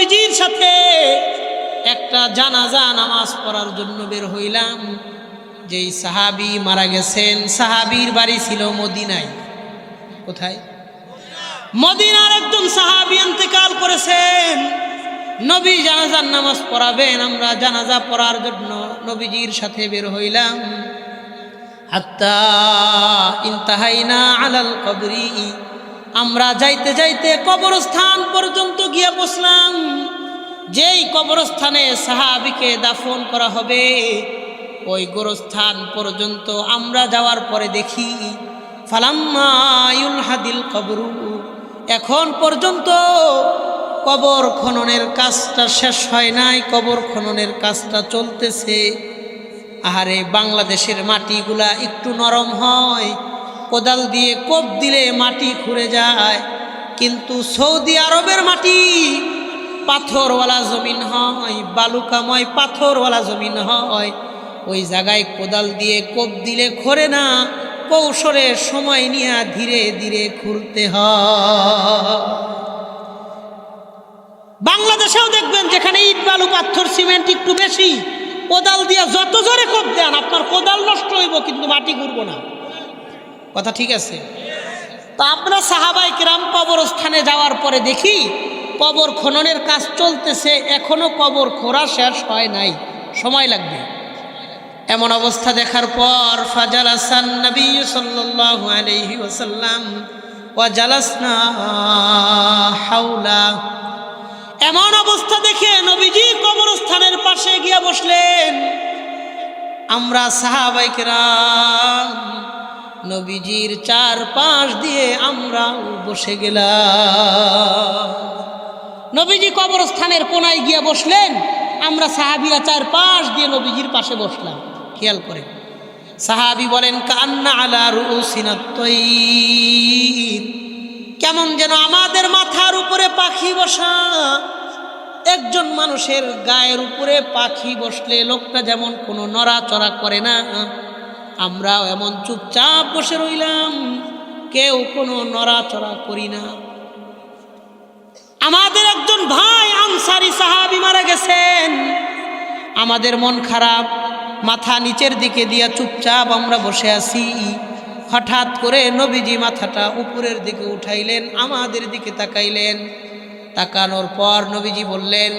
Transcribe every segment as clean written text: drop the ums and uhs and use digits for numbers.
নবীজির সাথে একটা জানাজা নামাজ পড়ার জন্য বের হইলাম। যেই সাহাবী মারা গেছেন, সাহাবীর বাড়ি ছিল মদিনায়। কোথায়? মদিনার একজন সাহাবী ইন্তেকাল করেছেন। নবী জানাজার নামাজ পড়াবেন, আমরা জানাজা পড়ার জন্য নবীজির সাথে বের হইলাম। হাত্তা ইনতাহাইনা আলাল কবরি, আমরা যাইতে যাইতে কবরস্থান পর্যন্ত গিয়ে বসলাম। যেই কবরস্থানে সাহাবীকে দাফন করা হবে, ওই গোরস্থান পর্যন্ত আমরা যাওয়ার পরে দেখি ফালাম্মা ইউলহাদিল কবরু, এখন পর্যন্ত কবর খননের কাজটা শেষ হয় নাই, কবর খননের কাজটা চলতেছে। আহারে, বাংলাদেশের মাটিগুলা একটু নরম হয়, কোদাল দিয়ে কোপ দিলে মাটি খুঁড়ে যায়, কিন্তু সৌদি আরবের মাটি পাথরওয়ালা জমিন হয়, বালুকাময় পাথরওয়ালা জমিন হয়। ওই জায়গায় কোদাল দিয়ে কোপ দিলে খোঁড়ে না, কৌশলে সময় নিয়ে ধীরে ধীরে খুঁড়তে হয়। বাংলাদেশেও দেখবেন যেখানে ইট বালু পাথর সিমেন্ট একটু বেশি, কোদাল দিয়ে যত জোরে কোপ দেন আপনার কোদাল নষ্ট হইব, কিন্তু মাটি ঘুরবো না। কথা ঠিক আছে? তো আমরা সাহাবায়ে কেরাম কবরস্থানে যাওয়ার পরে দেখি কবর খননের কাজ চলতেছে, এখনো কবর খোঁড়া শেষ হয় নাই, সময় লাগবে। এমন অবস্থা দেখার পর ফাজালাসান নবী সাল্লাল্লাহু আলাইহি ওয়াসাল্লাম ওয়া জালাসনা হাওলা, এমন অবস্থা দেখে নবীজি কবরস্থানের পাশে গিয়ে বসলেন। আমরা সাহাবায়ে কেরাম নবীজির চারপাশ দিয়ে আমরা বসে গেলাম। নবীজি কবরস্থানের কোনায় গিয়ে বসলেন, আমরা সাহাবীরা চারপাশ দিয়ে নবীজির পাশে বসলাম। খেয়াল করে সাহাবী বলেন কান্না আলা রুউসিনাত তাইর, কেমন যেন আমাদের মাথার উপরে পাখি বসা। একজন মানুষের গায়ের উপরে পাখি বসলে লোকটা যেমন কোনো নড়াচড়া করে না, আমরাও এমন চুপচাপ বসে রইলাম, কেউ কোনো নড়াচড়া করি না। আমাদের একজন ভাই আনসারী সাহাবী মারা গেছেন, আমাদের মন খারাপ, মাথা নিচের দিকে দিয়া চুপচাপ আমরা বসে আছি। হঠাৎ করে নবীজি মাথাটা উপরের দিকে উঠাইলেন, আমাদের দিকে তাকাইলেন। তাকানোর পর নবীজি বললেন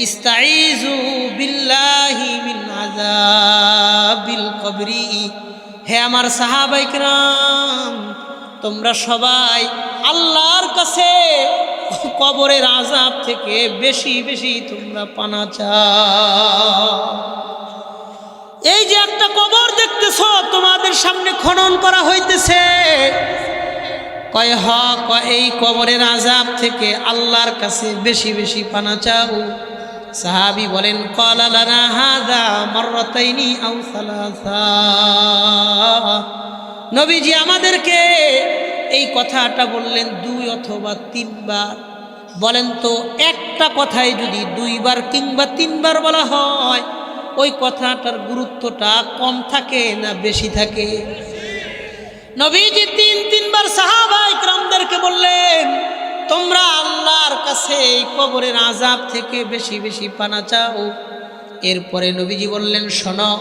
ইস্তাইযু বিল্লাহি মিন আযাবিল কবরি, হে আমার সাহাবায়ে কেরাম, তোমরা সবাই আল্লাহর কাছে কবরের আযাব থেকে বেশি বেশি তোমরা পানা চাও। এই যে একটা কবর দেখতেছো, তোমাদের সামনে খনন করা হইতেছে, কয় হ, এই কবরের আযাব থেকে আল্লাহর কাছে বেশি বেশি পানা চাও। সাহাবী বলেন ক্বালা লানা হাযা মাররাতাইনি আও সালাসা, নবীজি আমাদেরকে এই কথাটা বললেন 2 অথবা 3 বার। বলেন তো একটা কথাই যদি 2 বার কিংবা 3 বার বলা হয়, ওই কথাটার গুরুত্বটা কম থাকে না বেশি থাকে? নবীজি 3 বার সাহাবায়ে কেরামদেরকে বললেন তোমরা আল্লাহর কাছে এই কবরের আযাব থেকে বেশি বেশি পানা চাও। এরপরে নবীজি বললেন শোনো,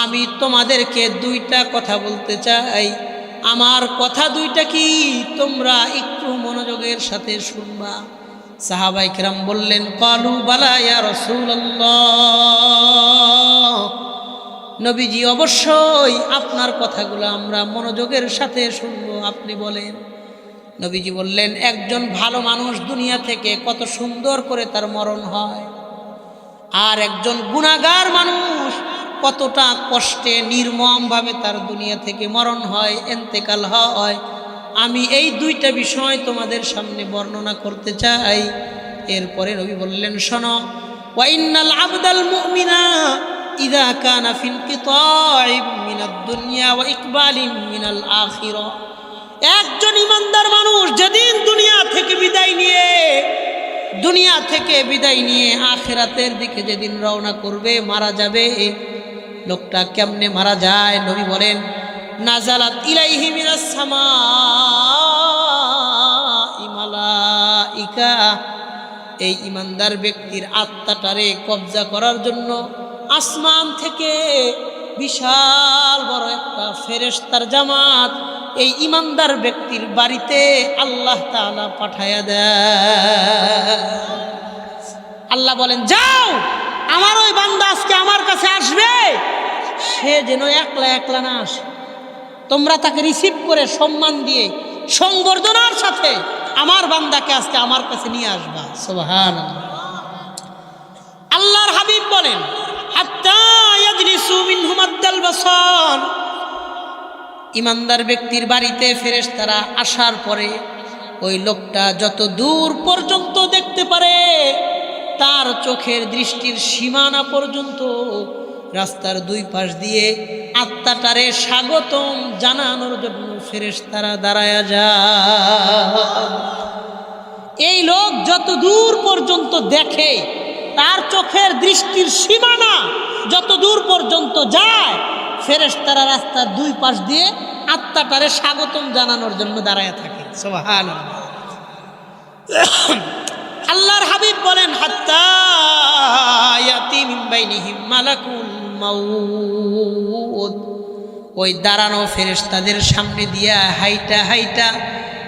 আমি তোমাদেরকে 2টা কথা বলতে চাই। আমার কথা 2টা কি, তোমরা একটু মনোযোগের সাথে শুনবা। সাহাবায়ে কেরাম বললেন ক্বালু বালা ইয়া রাসূলুল্লাহ, নবীজি অবশ্যই আপনার কথাগুলো আমরা মনোযোগের সাথে শুনবো, আপনি বলেন। নবীজি বললেন একজন ভালো মানুষ দুনিয়া থেকে কত সুন্দর করে তার মরণ হয়, আর একজন গুনাহগার মানুষ কতটা কষ্টে নির্মমভাবে তার দুনিয়া থেকে মরণ হয়, ইন্তেকাল হয়। আমি এই 2টা বিষয় তোমাদের সামনে বর্ণনা করতে চাই। এরপরে নবী বললেন শোনো, ওয়া ইন্নাল আবদাল মুমিনা ইযা কানা ফি ইনকিতাইম মিনাদ দুনিয়া ওয়া ইকবালিম মিনাল আখিরা, একজন ইমানদার মানুষ যেদিন দুনিয়া থেকে বিদায় নিয়ে আখিরাতের দিকে যেদিন রওনা করবে, মারা যাবে, লোকটা কেমনে মারা যায়? নবী বলেন নাজালাত ইলাইহি মিনাস সামাই মালাইকা, এই ইমানদার ব্যক্তির আত্মাটারে কবজা করার জন্য আসমান থেকে বিশাল বড় একটা ফেরেশতার জামাত এই ইমানদার ব্যক্তির বাড়িতে আল্লাহ তাআলা পাঠায়া দেয়। আল্লাহ বলেন, যাও, আমার ওই বান্দা আজকে আমার কাছে আসবে, সে যেন একলা একলা না আসে। তোমরা তাকে রিসিভ করে সম্মান দিয়ে সংবর্ধনার সাথে আমার বান্দাকে আজকে আমার কাছে নিয়ে আসবা। সুবহানাল্লাহ। আল্লাহর হাবিব বলেন, হাত্তা ইয়াজলিসু মিনহু মাদ্দাল বাসার। ইমানদার ব্যক্তির বাড়িতে ফেরেশতারা আসার পরে ওই লোকটা যত দূর পর্যন্ত দেখতে পারে, তার চোখের দৃষ্টির সীমানা পর্যন্ত রাস্তার দুই পাশ দিয়ে আত্মাটারে স্বাগতম জানানোর জন্য ফেরেশতারা দাঁড়ায়া যায়। এই লোক যত দূর পর্যন্ত দেখে, তার চোখের দৃষ্টির সীমানা যত দূর পর্যন্ত যায়, ফেরেশতারা রাস্তার দুই পাশ দিয়ে আত্মাটারে স্বাগতম জানানোর জন্য দাঁড়ায়া থাকে। সুবহানাল্লাহ। আল্লাহর হাবিব বলেন, হাত্তা ইয়াতি মিন বাইনিহিম মালাকুল মাউত। ওই দাঁড়ানো ফেরেশতাদের সামনে দিয়া হাইটা হাইটা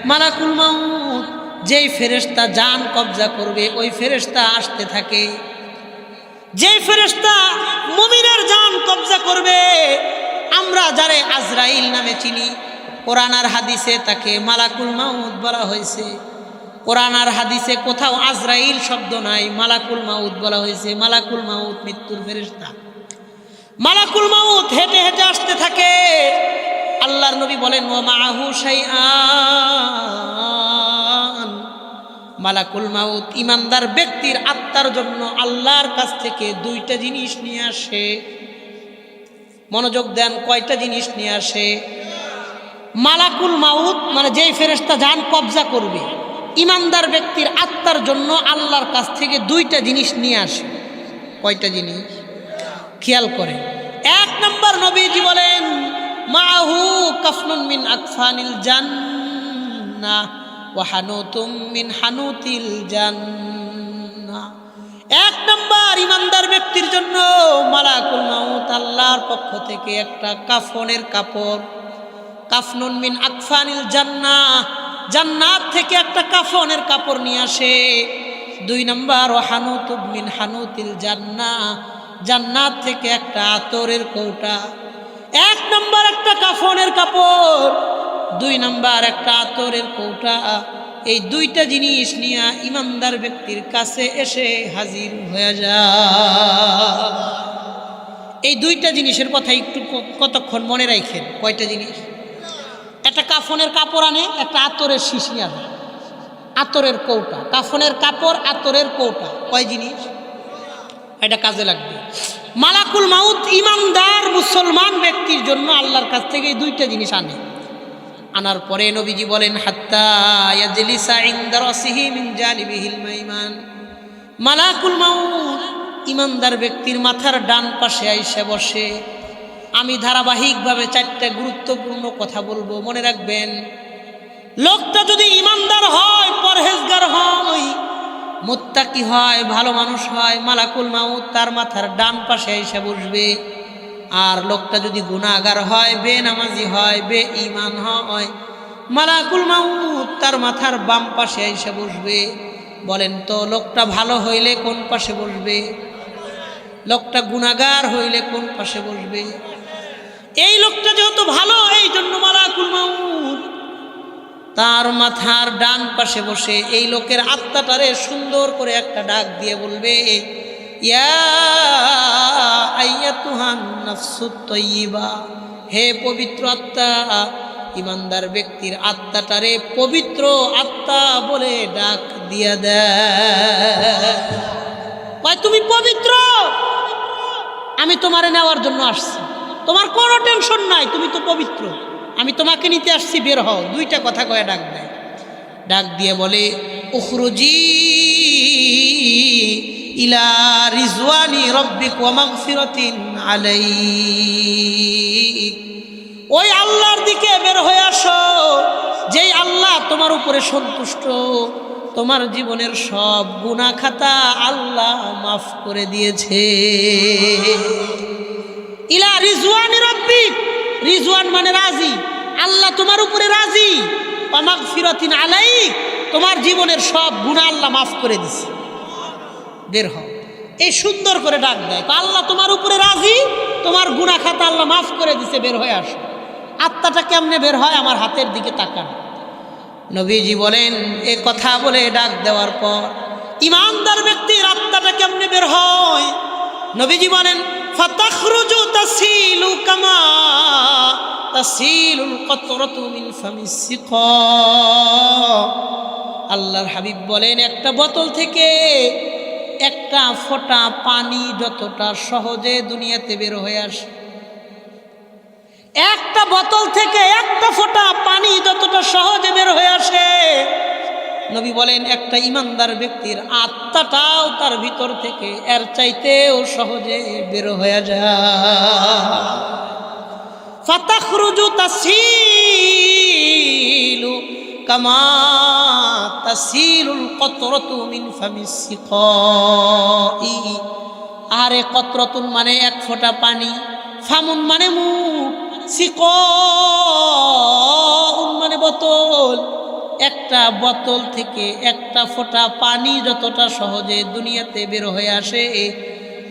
মালাকুল মাউত, যেই ফেরেশতা জান কবজা করবে ওই ফেরেশতা আসতে থাকে। যেই ফেরেশতা মুমিনের জান কবজা করবে, আমরা যারে আজরাইল নামে চিনি, কোরআন আর হাদিসে তাকে মালাকুল মাউত বলা হয়েছে। কোরআন আর হাদিসে কোথাও আজরাইল শব্দ নাই, মালাকুল মাউত বলা হয়েছে। মালাকুল মাউত মৃত্যুর ফেরেশতা। মালাকুল মাউত হেঁটে হেঁটে আসতে থাকে। আল্লাহর নবী বলেন, ওয়া মাআহু শাইআন। মালাকুল মাউত ইমানদার ব্যক্তির আত্মার জন্য আল্লাহর কাছ থেকে দুইটা জিনিস নিয়ে আসে। মনোযোগ দেন, কয়টা জিনিস নিয়ে আসে? মালাকুল মাউত মানে যেই ফেরেশতা জান কবজা করবে, ইমানদার ব্যক্তির আত্মার জন্য আল্লাহর কাছ থেকে দুইটা জিনিস নিয়ে আসে। কয়টা জিনিস? খেয়াল করে। এক নম্বর, নবীজি বলেন, মাহু কাফনুন মিন আকফানিল জান্নাহ ওয়া হানুতুম মিন হানুতিল জান্নাহ। এক নম্বর, ইমানদার ব্যক্তির জন্য মালাকুল মাউত আল্লাহর পক্ষ থেকে একটা কাফনের কাপড়, কাফনুন মিন আকফানিল জান্নাহ, জান্নাত থেকে একটা কাফনের কাপড় নিয়ে আসে। দুই নম্বর, ওয়া হানুতুম মিন হানুতিল জান্নাহ, জান্নাত থেকে একটা আতরের কৌটা। এক নম্বর একটা কাফনের কাপড়, দুই নম্বর একটা আতরের কৌটা। এই দুইটা জিনিস নিয়ে ইমানদার ব্যক্তির কাছে এসে হাজির হয়ে যায়। এই দুইটা জিনিসের কথা একটু কতক্ষণ মনে রাখেন। কয়টা জিনিস? একটা কাফনের কাপড় আনে, একটা আতরের শিশি আনে, আতরের কৌটা। কাফনের কাপড়, আতরের কৌটা, কয় জিনিস? এটা কাজে লাগবে। মালাকুল মাউত ইমানদার মুসলমান ব্যক্তির জন্য আল্লাহর কাছ থেকে এই দুইটা জিনিস আনে। আনার পরে নবীজি বলেন, হাত্তা ইয়াজলিসা ইনদা রাসিহি মিন জানিবিহিল মাইমান। মালাকুল মাউত ইমানদার ব্যক্তির মাথার ডান পাশে আইসা বসে। আমি ধারাবাহিকভাবে চারটা গুরুত্বপূর্ণ কথা বলবো, মনে রাখবেন। লোকটা যদি ইমানদার হয়, পরহেজগার হয়, মুত্তাকি হয়, ভালো মানুষ হয়, মালাকুল মাউত তার মাথার ডান পাশে এসে বসবে। আর লোকটা যদি গুনাহগার হয়, বেনামাজি হয়, বেঈমান হয়, মালাকুল মাউত তার মাথার বাম পাশে এসে বসবে। বলেন তো, লোকটা ভালো হইলে কোন পাশে বসবে? লোকটা গুনাহগার হইলে কোন পাশে বসবে? এই লোকটা যেহেতু ভালো, এই জন্য মালাকুল মাউত তার মাথার ডান পাশে বসে এই লোকের আত্মাটারে সুন্দর করে একটা ডাক দিয়ে বলবে, ইয়া আইয়াতুহান নাফসুত তাইয়্যিবা, হে পবিত্র আত্মা। ইমানদার ব্যক্তির আত্মাটারে পবিত্র আত্মা বলে ডাক দিয়া দেয়। কয়, তুমি পবিত্র, আমি তোমারে নেওয়ার জন্য আসছি, তোমার কোনো টেনশন নাই, তুমি তো পবিত্র, আমি তোমাকে নিতে আসছি, বের হও। দুইটা কথা কয়ে ডাক দেয়। ডাক দিয়ে বলে, উখরুজি ইলা রিজওয়ানি রব্বিক ওয়া মাগফিরাতিন আলাইক। ওই আল্লাহর দিকে বের হয়ে আসো, যেই আল্লাহ তোমার উপরে সন্তুষ্ট, তোমার জীবনের সব গুনাহ খাতা আল্লাহ মাফ করে দিয়েছে। ইলা রিজওয়ানি রাব্বিক, রিজওয়ান মানে রাজি, আল্লাহ তোমার উপরে রাজি। ওয়া মাগফিরাতিন আলাইক, তোমার জীবনের সব গুনাহ আল্লাহ মাফ করে দিয়েছে। বের হও। এই সুন্দর করে ডাক দেয়, আল্লাহ তোমার উপরে রাজি, তোমার গুনাহ খাতা আল্লাহ মাফ করে দিয়েছে, বের হয়ে আসো। আত্মাটা কেমনে বের হয়? আমার হাতের দিকে তাকান। নবীজি বলেন, এ কথা বলে ডাক দেওয়ার পর ইমানদার ব্যক্তির আত্মাটা কেমনে বের হয়? নবীজি বলেন, ফাতাখরুজু তাসিলু কামা তাসিলুল কতরাতু মিন ফামিস সিকা। আল্লাহর হাবিব বলেন, একটা বোতল থেকে একটা ফোঁটা পানি যতটা সহজে দুনিয়াতে বের হয়ে আসে, একটা বোতল থেকে একটা ফোঁটা পানি যতটা সহজে বের হয়ে আসে, নবী বলেন একটা ইমানদার ব্যক্তির আত্মাটাও তার ভিতর থেকে এর চাইতেও সহজে বের হয়ে যায়। ফাতাখরুজু তাসিলু কামা তাসিলুল কতরাতু মিন ফামিস সিকাই। আরে কতরাতুন মানে এক ফোঁটা পানি, ফামুন মানে মুখ, সিকাউন মানে বোতল। একটা বোতল থেকে একটা ফোঁটা পানি যতটা সহজে দুনিয়াতে বের হয়ে আসে,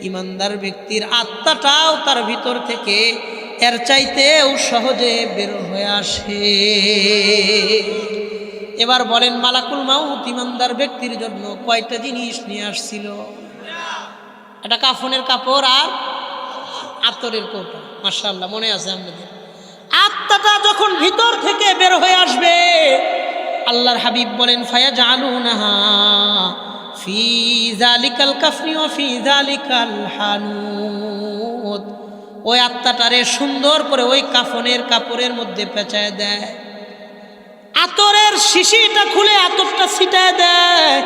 ইমানদার ব্যক্তির আত্মাটাও তার ভিতর থেকে এর চাইতেও সহজে বের হয়ে আসে। এবার বলেন, মালাকুল মাউত ইমানদার ব্যক্তির জন্য কয়টা জিনিস নিয়ে আসছিল? একটা কাফনের কাপড় আর আতরের কৌটা। মাশাআল্লাহ, মনে আছে আমাদের। আত্মাটা যখন ভিতর থেকে বের হয়ে আসবে, আল্লাহর হাবিব বলেন, ফায়াজআলুনাহা ফি যালিকাল কাফনি ওয়া ফি যালিকাল হানুত। ওই আত্মাটারে সুন্দর করে ওই কাফনের কাপড়ের মধ্যে পেঁচায় দেয়, আতরের শিশিটা খুলে আতরটা ছিটায় দেয়।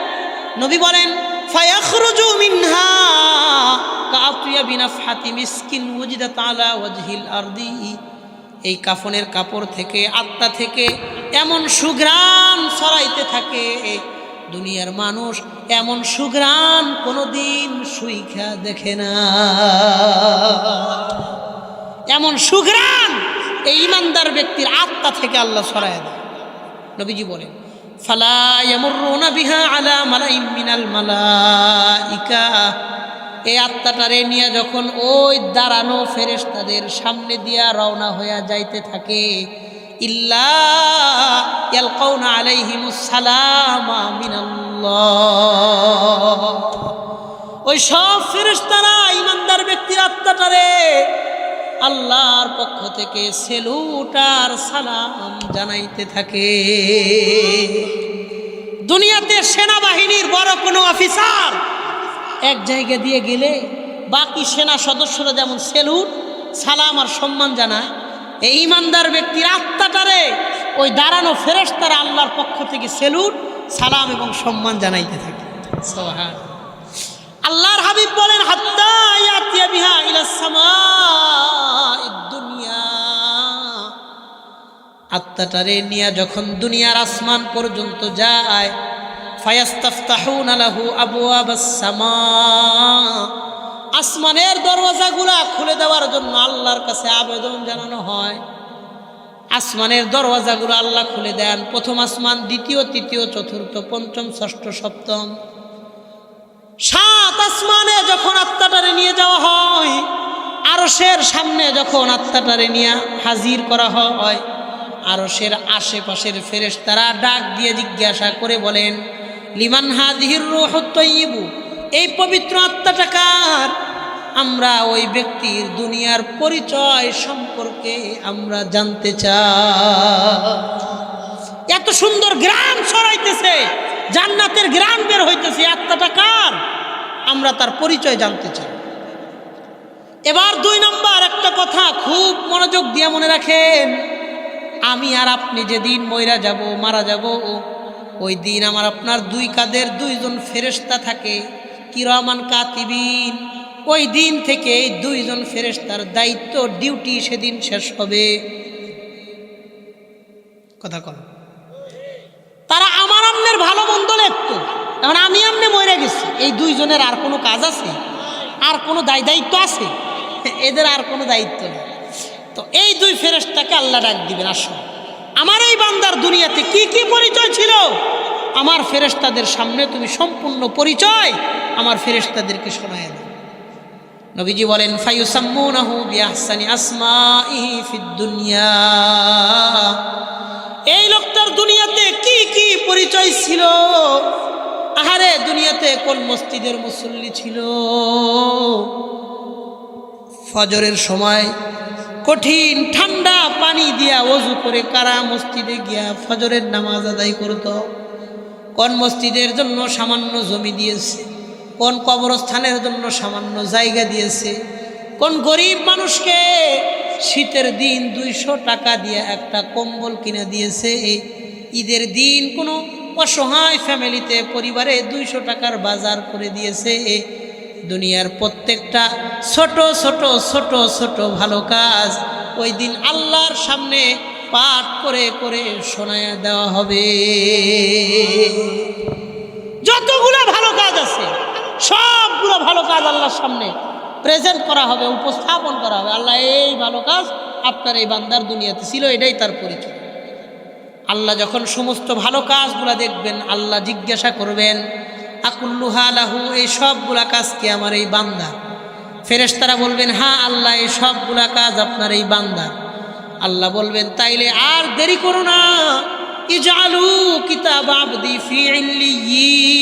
নবী বলেন, ফায়াখরুজু মিনহা কাআতিয়াবি নাফহাতি মিসকিন ওয়াজিদাত আলা ওয়াজহিল আরদি। এই কাফনের কাপড় থেকে, আত্মা থেকে এমন সুঘ্রাণ ছড়াইতে থাকে, দুনিয়ার মানুষ এমন সুঘ্রাণ কোনোদিন সুইখা দেখে না। এমন সুঘ্রাণ এই ইমানদার ব্যক্তির আত্মা থেকে আল্লাহ ছড়ায় দেয়। নবীজি বলেন, ফালা ইয়ামুরুনা বিহা আলা মালাইম মিনাল মালাইকা। এই আত্মাটারে নিয়ে যখন ওই দাঁড়ানো ফেরেশতাদের সামনে দিয়া রওনা হইয়া যাইতে থাকে, ইল্লা ইয়ালকাউনা আলাইহিমুস সালামা মিনাল্লাহ। ওই সব ফেরেশতারা ইমানদার ব্যক্তির আত্মাটারে আল্লাহর পক্ষ থেকে সেলুট আর সালাম জানাইতে থাকে। দুনিয়াতে সেনাবাহিনীর বড় কোনো অফিসার এক জায়গা দিয়ে গেলে বাকি সেনা সদস্যরা যেমন সেলুট সালাম আর সম্মান জানায়, এই ইমানদার ব্যক্তির আত্মাটারে ওই দাঁড়ানো ফেরেশতারা আল্লাহর পক্ষ থেকে সেলুট সালাম এবং সম্মান জানাইতে থাকে। সুবহানাল্লাহ। আল্লাহর হাবিব বলেন, হাত্তা ইয়াতিয়া বিহা ইলাস সামাঈদ দুনিয়া। আত্মাটারে নিয়ে যখন দুনিয়ার আসমান পর্যন্ত যায়, ফায়াস্তাফতাহুনা লাহু আবওয়াবাস সামা। আসমানের দরওয়াজাগুলা খুলে দেওয়ার জন্য আল্লাহর কাছে আবেদন জানানো হয়। আসমানের দরওয়াজাগুলো আল্লাহ খুলে দেন। প্রথম আসমান, দ্বিতীয়, তৃতীয়, চতুর্থ, পঞ্চম, ষষ্ঠ, সপ্তম, 7 আসমানে যখন আত্মাটারে নিয়ে যাওয়া হয়, আরশের সামনে যখন আত্মাটারে নিয়ে হাজির করা হয়, আরশের আশেপাশের ফেরেশতারা ডাক দিয়ে জিজ্ঞাসা করে বলেন, লিমান হাযিহির রূহুত তাইয়্যিবু। এই পবিত্র আত্মাটা কার? আমরা ওই ব্যক্তির দুনিয়ার পরিচয় সম্পর্কে আমরা জানতে চাই। এত সুন্দর গ্রাম ছড়াইতেছে, জান্নাতের গ্রাম বের হইতেছে, আত্মাটা কার? আমরা তার পরিচয় জানতে চাই। এবার 2 নম্বর একটা কথা খুব মনোযোগ দিয়ে মনে রাখেন, আমি আর আপনি যেদিন মইরা যাব, মারা যাব, ওই দিন আমার আপনার 2 কাঁধের 2 জন ফেরেশতা থাকে, কিরামান কাতিবিন। ওই দিন থেকে 2 জন ফেরেশতার দায়িত্ব, ডিউটি সেদিন শেষ হবে। কথা কন। তারা আমার অন্যের ভালো মন্দ লিখতো। এখন আমি আমনে মরে গেছি, এই দুইজনের আর কোনো কাজ আছে? আর কোনো দায়িত্ব আছে? এদের আর কোনো দায়িত্ব নেই। তো এই দুই ফেরেশতাকে আল্লাহ ডাক দিবেন, আসো আমার এই বান্দার দুনিয়াতে কি কি পরিচয় ছিল, আমার ফেরেশতাদের সামনে তুমি সম্পূর্ণ পরিচয় আমার ফেরেশতাদেরকে শোনায় দাও। নবীজি বলেন, ফায়ুসাম্মুনাহু বিআহসানি আসমাইহি ফিদ দুনিয়া। এই লোকটার দুনিয়াতে কি কি পরিচয় ছিল, আহারে দুনিয়াতে কোন মসজিদের মুসল্লি ছিল, ফজরের সময় কঠিন ঠান্ডা পানি দিয়া ওযু করে কারা মসজিদে গিয়া ফজরের নামাজ আদায় করত, কোন মসজিদের জন্য সামান্য জমি দিয়েছে, কোন কবরস্থানের জন্য সামান্য জায়গা দিয়েছে, কোন গরিব মানুষকে শীতের দিন 200 টাকা দিয়ে একটা কম্বল কিনে দিয়েছে, ঈদের দিন কোনো অসহায় ফ্যামিলিতে পরিবারে 200 টাকার বাজার করে দিয়েছে। দুনিয়ার প্রত্যেকটা ছোট ছোট ছোট ছোট ভালো কাজ ওই দিন আল্লাহর সামনে পাঠ করে করে শোনায়া দেওয়া হবে। যতগুলো ভালো কাজ আছে সবগুলো ভালো কাজ আল্লাহর সামনে প্রেজেন্ট করা হবে, উপস্থাপন করা হবে। আল্লাহ এই ভালো কাজ আপনার এই বান্দার দুনিয়াতে ছিল, এটাই তার পরিচয়। আল্লাহ যখন সমস্ত ভালো কাজগুলা দেখবেন, আল্লাহ জিজ্ঞাসা করবেন, আকুল্লুহা লাহু, এই সবগুলা কাজ কি আমার এই বান্দা? ফেরেশতারা বলবেন, হ্যাঁ আল্লাহ এই সবগুলা কাজ আপনার এই বান্দা। আল্লাহ বলবেন, তাইলে আর দেরি করো না, ইজআলু কিতাব আবদি ফি ইল্লিয়িন,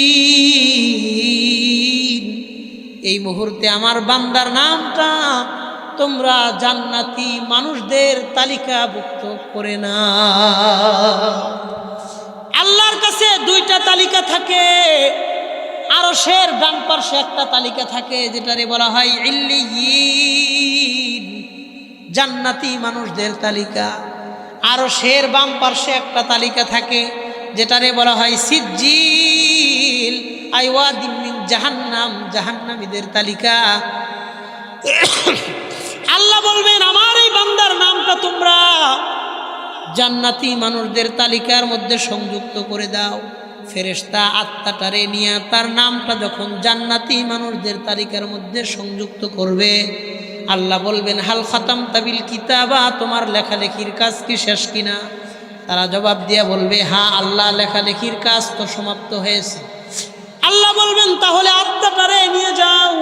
এই মুহূর্তে আমার বান্দার নামটা তোমরা জান্নাতি মানুষদের তালিকাভুক্ত করে না। আল্লাহর কাছে দুইটা তালিকা থাকে, আরশের ডান পাশে একটা তালিকা থাকে যেটারে বলা হয় ইল্লিয়িন, জান্নাতি মানুষদের তালিকা। আরশের বাম পাশে একটা তালিকা থাকে যেটারে বলা হয় সিজ্জিল, আইওয়াদিন মিন জাহান্নাম, জাহান্নামীদের তালিকা। আল্লাহ বলবেন, আমার এই বান্দার নামটা তোমরা জান্নাতি মানুষদের তালিকার মধ্যে সংযুক্ত করে দাও। ফেরেশতা আত্মাটারে নিয়ে তার নামটা যখন জান্নাতি মানুষদের তালিকার মধ্যে সংযুক্ত করবে, আল্লাহ বলবেন, হাল খাতামতা বিল কিতাবা, তোমার লেখালেখির কাজ কি শেষ কিনা? তারা জবাব দিয়া বলবে, হ্যাঁ আল্লাহ লেখালেখির কাজ তো সমাপ্ত হয়েছে। আল্লাহ বলবেন, তাহলে আত্মাটারে নিয়ে যাও,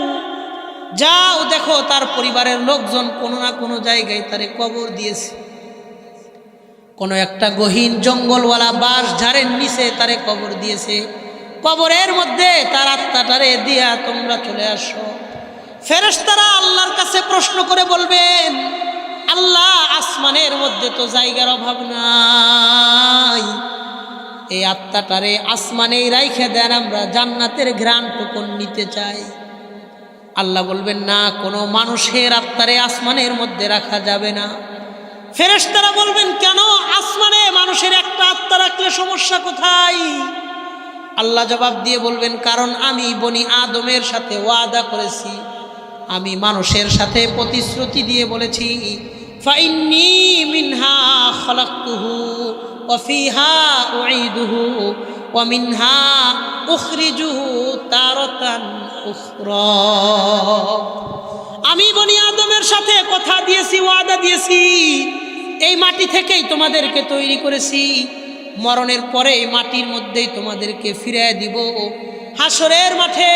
যাও দেখো তার পরিবারের লোকজন কোনো না কোনো জায়গায় তারে কবর দিয়েছে, কোনো একটা গহীন জঙ্গলওয়ালা বাঁশ ঝাড়ের নিচে তারে কবর দিয়েছে, কবরের মধ্যে তার আত্মাটারে দিয়া তোমরা চলে আসো। ফেরেশতারা আল্লাহর কাছে প্রশ্ন করে বলবেন, আল্লাহ আসমানের মধ্যে তো জায়গার অভাব নাই, এই আত্মাটারে আসমানেই রাইখে দেন, আমরা জান্নাতের ঘ্রাণটুকু নিতে চাই। আল্লাহ বলবেন, না, কোনো মানুষের আত্মারে আসমানের মধ্যে রাখা যাবে না। ফেরেশতারা বলবেন, কেন? আসমানে মানুষের একটা আত্মা রাখলে সমস্যা কোথায়? আল্লাহ জবাব দিয়ে বলবেন, কারণ আমি বনি আদমের সাথে ওয়াদা করেছি, আমি মানুষের সাথে প্রতিশ্রুতি দিয়ে বলেছি, ফাইন্নী মিনহা খলাকতুহু ওয়া ফিহা উঈদুহু ওয়া মিনহা উখরিজুহু তারাতান উখরা। আমি বনি আদমের সাথে কথা দিয়েছি, ওয়াদা দিয়েছি, এই মাটি থেকেই তোমাদেরকে তৈরি করেছি, মরণের পরে এই মাটির মধ্যেই তোমাদেরকে ফিরিয়ে দিব, হাসরের মাঠে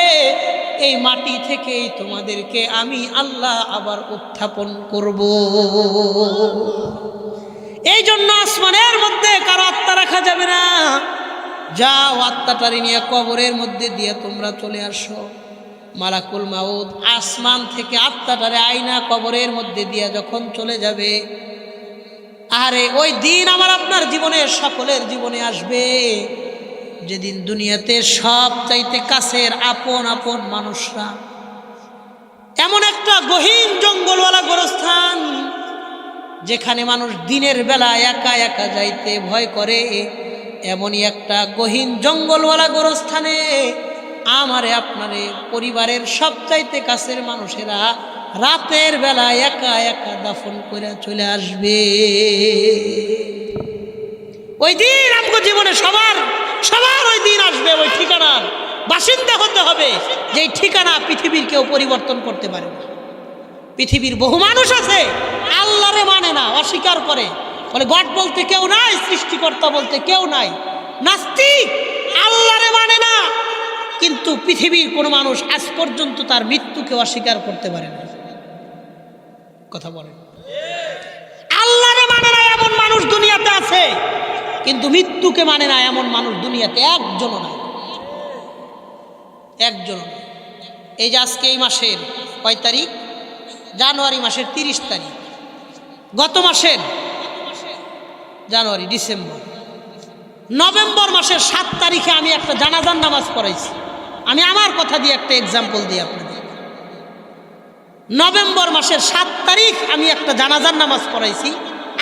এই মাটি থেকেই তোমাদেরকে আমি আল্লাহ আবার উত্থাপন করব। এই জন্য আসমানের মধ্যে কারো আত্মা রাখা যাবে না। যাও আত্মাটারি নিয়ে কবরের মধ্যে দিয়ে তোমরা চলে আসো। মালাকুল মাউত আসমান থেকে আত্মাটারে আয়না কবরের মধ্যে দিয়ে যখন চলে যাবে, আরে ওই দিন আমার আপনার জীবনে, সকলের জীবনে আসবে, যেদিন দুনিয়াতে সব চাইতে কাছের আপন আপন মানুষরা এমন একটা গহীন জঙ্গলওয়ালা গোরস্থান, যেখানে মানুষ দিনের বেলা একা একা যাইতে ভয় করে, এমনই একটা গহীন জঙ্গলওয়ালা গোরস্থানে আমারে আপনারে পরিবারের সবচাইতে কাছের মানুষেরা রাতের বেলা একা একা দাফন করে চলে আসবে। ওই দিন আমাদের জীবনে সবার সবার ওই দিন আসবে, ওই ঠিকানার বাসিন্দা হতে হবে, যেই ঠিকানা পৃথিবীর কেউ পরিবর্তন করতে পারে না। পৃথিবীর বহু মানুষ আছে আল্লাহরে মানে না, অস্বীকার করে, বলে গড বলতে কেউ নাই, সৃষ্টিকর্তা বলতে কেউ নাই, নাস্তিক, আল্লাহরে মানে না। কিন্তু পৃথিবীর কোনো মানুষ আজ পর্যন্ত তার মৃত্যুকে অস্বীকার করতে পারে না। কথা বলেন, আল্লাহরে মানে না এমন মানুষ দুনিয়াতে আছে, কিন্তু মৃত্যুকে মানে না এমন মানুষ দুনিয়াতে একজনও নাই, একজনও নাই। এই যে আজকে এই মাসের কয় তারিখ? জানুয়ারি মাসের 30 তারিখ। গত মাসের জানুয়ারি, ডিসেম্বর, নভেম্বর মাসের 7 তারিখে আমি একটা জানাজার নামাজ পড়াইছি। আমি আমার কথা দিয়ে একটা এক্সাম্পল দিই আপনাদের। নভেম্বর মাসের 7 তারিখ আমি একটা জানাজার নামাজ পড়াইছি।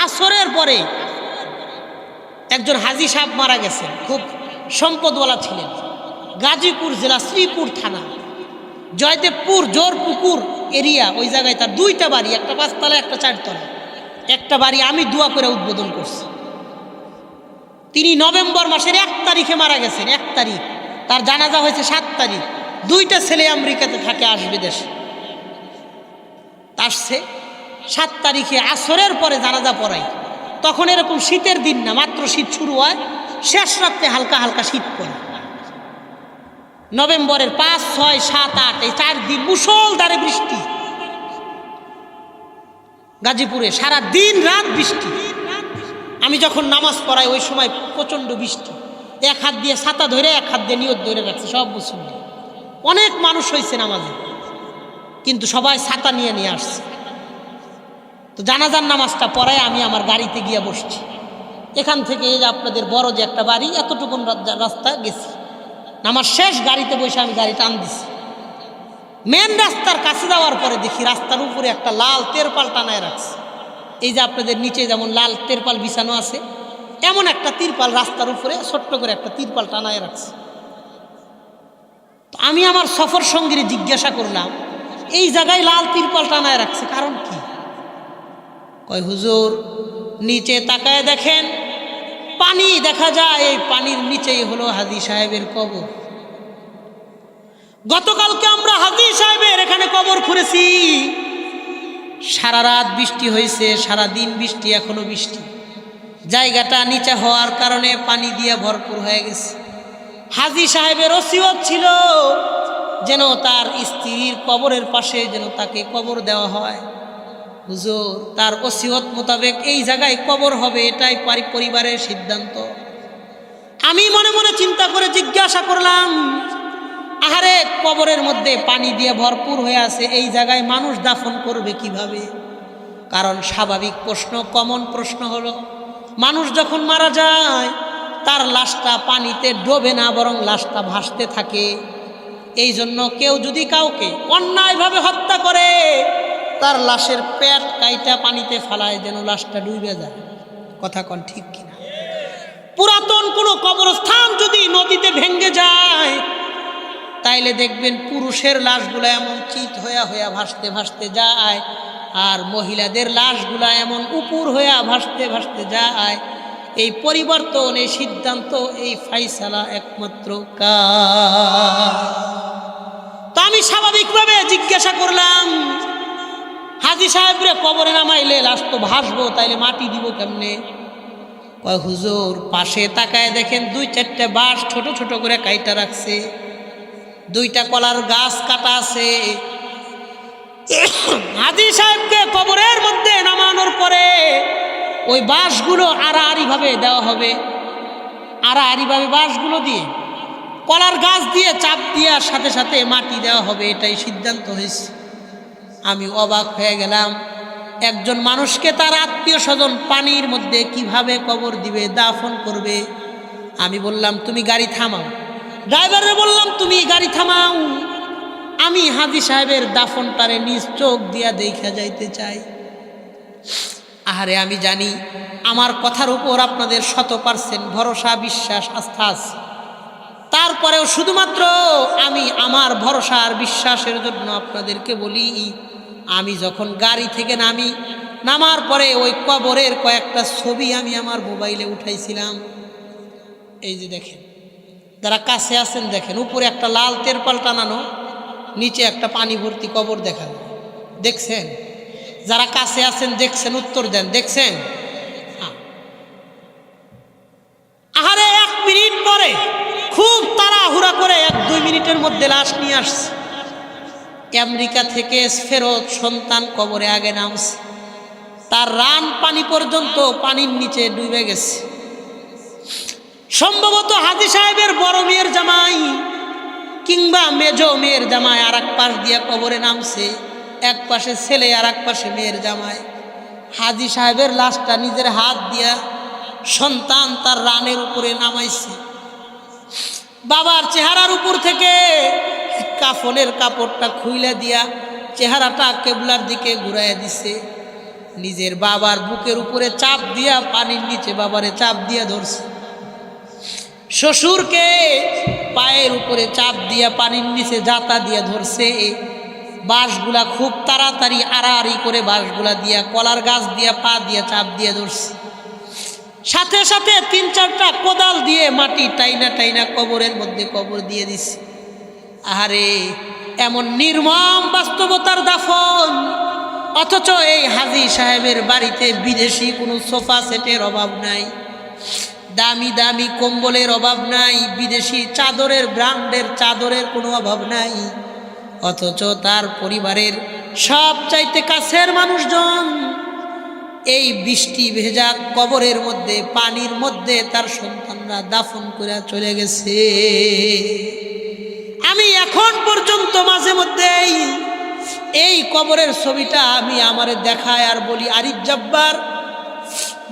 আসরের পরে একজন হাজী সাহেব মারা গেছেন, খুব সম্পদওয়ালা ছিলেন। গাজীপুর জেলা শ্রীপুর থানা জয়দেবপুর জোরপুকুর এরিয়া, ওই জায়গায় তার 2টা বাড়ি, একটা 5 তলা একটা 4 তলা। একটা বাড়ি আমি দোয়া করে উদ্বোধন করছি। তিনি নভেম্বর মাসের 1 তারিখে মারা গেছেন। 1 তারিখ, তার জানাজা হয়েছে 7 তারিখ। 2টা ছেলে আমেরিকাতে থাকে, আসবে দেশে, আসছে 7 তারিখে আসরের পরে জানাজা পড়াই। তখন এরকম শীতের দিন না, মাত্র শীত শুরু হয়, শেষ রাত্রে হালকা হালকা শীত পড়ে। নভেম্বরের 5, 6, 7, 8 এই 4 দিন মুষলধারে বৃষ্টি। গাজীপুরে সারা দিন রাত বৃষ্টি। আমি যখন নামাজ পড়াই ওই সময় প্রচণ্ড বৃষ্টি। 1 হাত দিয়ে ছাতা ধরে, 1 হাত দিয়ে নিয়ত ধরে রাখছে সব মুসল্লি। অনেক মানুষ হয়েছে নামাজে, কিন্তু সবাই ছাতা নিয়ে নিয়ে আসছে। তো জানাজার নামাজটা পড়ায় আমি আমার গাড়িতে গিয়ে বসছি। এখান থেকে এই যে আপনাদের বড় যে একটা বাড়ি, এতটুকুন রাস্তা গেছি। নামাজ শেষ, গাড়িতে বসে আমি গাড়ি টান দিছি। মেন রাস্তার কাছে যাওয়ার পরে দেখি রাস্তার উপরে একটা লাল তেরপাল টানায় রাখছে। এই যে আপনাদের নিচে যেমন লাল তেরপাল বিছানো আছে, এমন একটা তিরপাল রাস্তার উপরে ছোট্ট করে একটা তিরপাল টানায় রাখছে। তো আমি আমার সফর সঙ্গীরে জিজ্ঞাসা করলাম, এই জায়গায় লাল তিরপাল টানায় রাখছে কারণ কি? কয় হুজুর, নিচে তাকায় দেখেন পানি দেখা যায়, এই পানির নিচেই হলো হাজী সাহেবের কবর। গতকালকে আমরা হাজী সাহেবের এখানে কবর খুঁড়েছি। সারা রাত বৃষ্টি হয়েছে, সারা দিন বৃষ্টি, এখনো বৃষ্টি। জায়গাটা নিচে হওয়ার কারণে পানি দিয়ে ভরপুর হয়ে গেছে। হাজী সাহেবের ওসিয়ত ছিল যেন তার স্ত্রীর কবরের পাশে যেন তাকে কবর দেওয়া হয়। হুজুর, তার ওসিয়ত মোতাবেক এই জায়গায় কবর হবে, এটাই পরিবারের সিদ্ধান্ত। আমি মনে মনে চিন্তা করে জিজ্ঞাসা করলাম, আহারে কবরের মধ্যে পানি দিয়ে ভরপুর হয়ে আছে, এই জায়গায় মানুষ দাফন করবে কিভাবে? কারণ স্বাভাবিক প্রশ্ন, কমন প্রশ্ন হলো, মানুষ যখন মারা যায় তার লাশটা পানিতে ডোবে না, বরং লাশটা ভাসতে থাকে। এই জন্য কেউ যদি কাউকে অন্যায়ভাবে হত্যা করে, তার লাশের পেট কাইটা পানিতে ফেলায় যেন লাশটা ডুবে যায়। কথা কন ঠিক কিনা? পুরাতন কোনো কবরস্থান যদি নদীতে ভেঙে যায়, তাইলে দেখবেন পুরুষের লাশগুলো এমন চিত হইয়া হইয়া ভাসতে ভাসতে যায়, আর মহিলাদের লাশগুলা এমন উপর হইয়া ভাসতে ভাসতে যায়। এই পরিবর্তন, এই সিদ্ধান্ত, এই ফাইসালা একমাত্র কার? তো আমি স্বাভাবিকভাবে জিজ্ঞাসা করলাম, হাজী সাহেবরে কবরে নামাইলে লাশ তো ভাসবো, তাইলে মাটি দিব কেমনে? কয় হুজুর, পাশে তাকায় দেখেন 2-4টা বাঁশ ছোট ছোট করে কাইটা রাখছে, 2টা কলার গাছ কাটা আছে। হাজী সাহেবকে কবরের মধ্যে নামানোর পরে ওই বাঁশগুলো আড়াআড়িভাবে দেওয়া হবে, আড়াআড়িভাবে বাঁশগুলো দিয়ে কলার গাছ দিয়ে চাপ দেওয়ার সাথে সাথে মাটি দেওয়া হবে, এটাই সিদ্ধান্ত হয়েছে। আমি অবাক হয়ে গেলাম, একজন মানুষকে তার আত্মীয় স্বজন পানির মধ্যে কিভাবে কবর দিবে, দাফন করবে? আমি বললাম, তুমি গাড়ি থামাও। ড্রাইভারে বললাম, তুমি গাড়ি থামাও, আমি হাজী সাহেবের দাফনটারে নিজ চোখ দিয়া দেখা যাইতে চাই। আহারে, আমি জানি আমার কথার উপর আপনাদের 100% ভরসা, বিশ্বাস, আস্থা আছে। তারপরেও শুধুমাত্র আমি আমার ভরসা আর বিশ্বাসের জন্য আপনাদেরকে বলি, আমি যখন গাড়ি থেকে নামার পরে ওই কবরের কয়েকটা ছবি আমি আমার মোবাইলে উঠাইছিলাম। এই যে দেখেন, যারা কাছে আছেন দেখেন, উপরে একটা লাল তেরপাল টানানো, নিচে একটা পানি ভর্তি কবর দেখা যায়। দেখছেন? যারা কাছে আছেন দেখছেন, উত্তর দেন, দেখছেন? আহারে 1 মিনিট পরে খুব তাড়াহুড়া করে 1-2 মিনিটের মধ্যে লাশ নিয়ে আসছে। আমেরিকা থেকে ফেরত সন্তান কবরে আগে নামছে, তার রান পানি পর্যন্ত পানির নিচে ডুবে গেছে। সম্ভবত হাজী সাহেবের বড় মেয়ের জামাই কিংবা মেজ মেয়ের জামাই আর এক পাশ দিয়ে কবরে নামছে, এক পাশে ছেলে আর এক পাশে মেয়ের জামাই। হাজী সাহেবের লাশটা নিজের হাত দিয়া সন্তান তার রানের উপরে নামাইছে। বাবার চেহারার উপর থেকে কাফনের কাপড়টা খুইলা দিয়া চেহারাটা কেবলার দিকে ঘুরাইয়া দিছে। নিজের বাবার বুকের উপরে চাপ দিয়া পানির নিচে বাবারে চাপ দিয়া ধরছে। শ্বশুরকে পায়ের উপরে চাপ দিয়া পানির নিচে জাতা দিয়া ধরছে। বাঁশগুলা খুব তাড়াতাড়ি আড়াআড়ি করে বাঁশগুলা দিয়া কলার গাছ দিয়া পা দিয়া চাপ দিয়া ধরছে। সাথে সাথে 3-4টা কোদাল দিয়ে মাটি টাইনা টাইনা কবরের মধ্যে কবর দিয়ে দিছে। আহারে এমন নির্মম বাস্তবতার দাফন, অথচ এই হাজী সাহেবের বাড়িতে বিদেশি কোনো সোফা সেটের অভাব নাই, দামি দামি কম্বলের অভাব নাই, বিদেশি চাদরের ব্র্যান্ডের চাদরের কোনো অভাব নাই। অথচ তার পরিবারের সবচাইতে কাছের মানুষজন এই বৃষ্টি ভেজা কবরের মধ্যে পানির মধ্যে তার সন্তানরা দাফন করে চলে গেছে। আমি এখন পর্যন্ত মাঝে মধ্যেই এই কবরের ছবিটা আমি আমারে দেখায় আর বলি, আরিফ জব্বার,